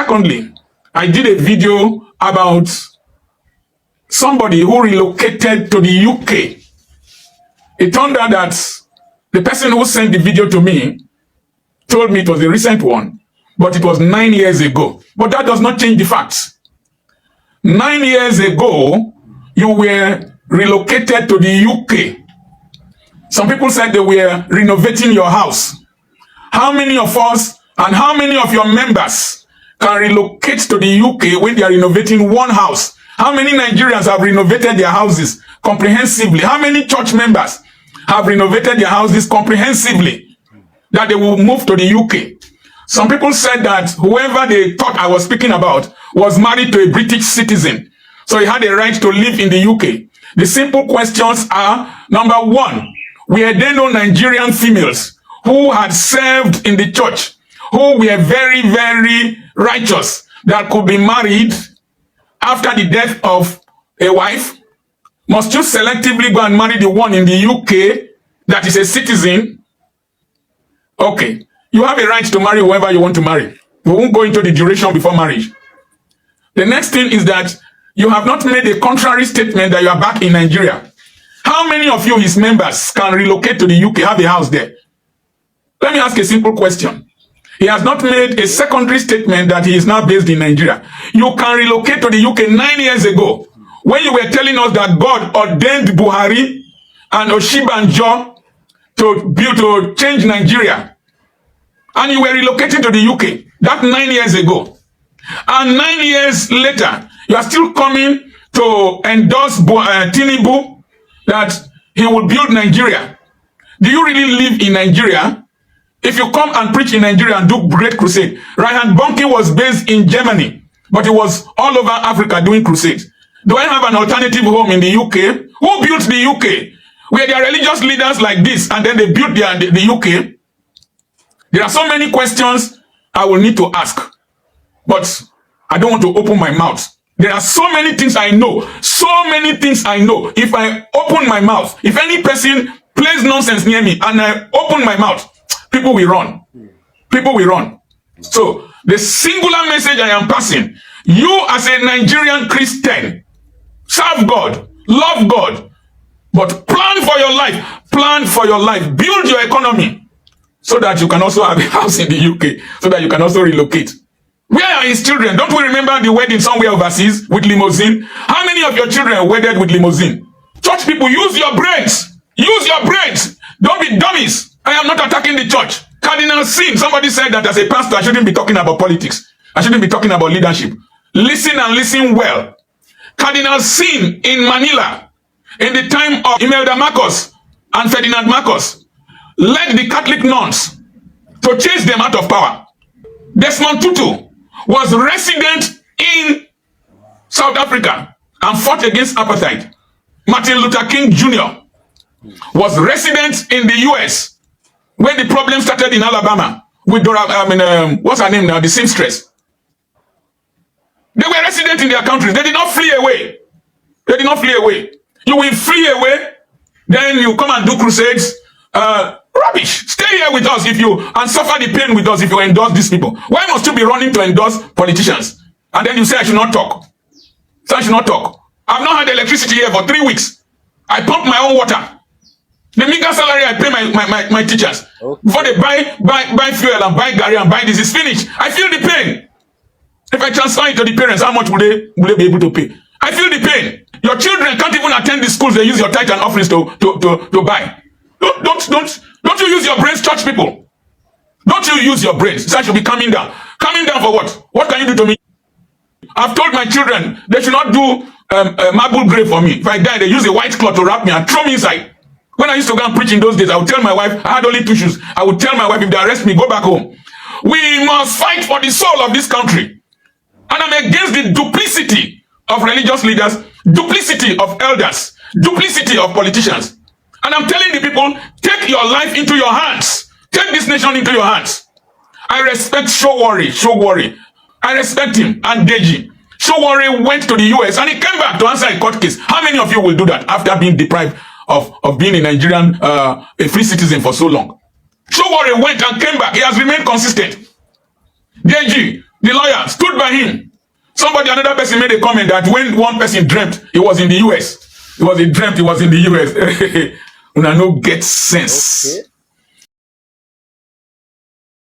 Secondly, I did a video about somebody who relocated to the UK. It turned out that the person who sent the video to me told me it was a recent one, but it was 9 years ago. But that does not change the facts. 9 years ago, you were relocated to the UK. Some people said they were renovating your house. How many of us and how many of your members can relocate to the UK when they are renovating one house? How many Nigerians have renovated their houses comprehensively? How many church members have renovated their houses comprehensively that they will move to the UK? Some people said that whoever they thought I was speaking about was married to a British citizen, so he had a right to live in the UK. The simple questions are, number one, were there no Nigerian females who had served in the church, who were very, very righteous, that could be married after the death of a wife? Must you selectively go and marry the one in the UK that is a citizen? Okay, you have a right to marry whoever you want to marry. We won't go into the duration before marriage. The next thing is that you have not made a contrary statement that you are back in Nigeria. How many of you, his members, can relocate to the UK, have a house there? Let me ask a simple question. He has not made a secondary statement that he is now based in Nigeria. You can relocate to the UK 9 years ago when you were telling us that God ordained Buhari and Oshibanjo to change Nigeria. And you were relocating to the UK. That 9 years ago. And 9 years later, you are still coming to endorse Tinubu that he will build Nigeria. Do you really live in Nigeria? If you come and preach in Nigeria and do great crusade, Reinhard Bonnke was based in Germany, but he was all over Africa doing crusades. Do I have an alternative home in the UK? Who built the UK? Were there religious leaders like this and then they built the UK? There are so many questions I will need to ask, but I don't want to open my mouth. There are so many things I know. So many things I know. If I open my mouth, if any person plays nonsense near me and I open my mouth, people will run. People will run. So the singular message I am passing, you as a Nigerian Christian, serve God, love God, but plan for your life. Plan for your life. Build your economy so that you can also have a house in the UK, so that you can also relocate. Where are his children? Don't we remember the wedding somewhere overseas with limousine? How many of your children wedded with limousine? Church people, use your brains. Use your brains. Don't be dummies. I am not attacking the church. Cardinal Sin, somebody said that as a pastor, I shouldn't be talking about politics. I shouldn't be talking about leadership. Listen and listen well. Cardinal Sin in Manila, in the time of Imelda Marcos and Ferdinand Marcos, led the Catholic nuns to chase them out of power. Desmond Tutu was resident in South Africa and fought against apartheid. Martin Luther King Jr. was resident in the US when the problem started in Alabama with what's her name now? The seamstress. They were resident in their countries. They did not flee away. They did not flee away. You will flee away, then you come and do crusades. Rubbish. Stay here with us and suffer the pain with us if you endorse these people. Why must you be running to endorse politicians? And then you say I should not talk. So I should not talk. I've not had electricity here for 3 weeks. I pump my own water. The meager salary I pay my teachers. Okay. Before they buy fuel and buy Gary and buy this is finished. I feel the pain. If I transfer it to the parents, how much will they be able to pay? I feel the pain. Your children can't even attend the schools they use your tithe and offerings to buy. Don't you use your brains, church people? Don't you use your brains? So I should be coming down. Coming down for what? What can you do to me? I've told my children they should not do a marble grave for me. If I die, they use a white cloth to wrap me and throw me inside. When I used to go and preach in those days, I would tell my wife, I had only 2 shoes. I would tell my wife, if they arrest me, go back home. We must fight for the soul of this country. And I'm against the duplicity of religious leaders, duplicity of elders, duplicity of politicians. And I'm telling the people, take your life into your hands. Take this nation into your hands. I respect Showori. I respect him and Deji. Showori went to the US and he came back to answer a court case. How many of you will do that after being deprived of being a Nigerian, a free citizen for so long? Showori went and came back. He has remained consistent. Deji The lawyer stood by him. Somebody, another person made a comment that when one person dreamt, it was in the US. It was a dreamt, it was in the US. Una no get sense. Okay.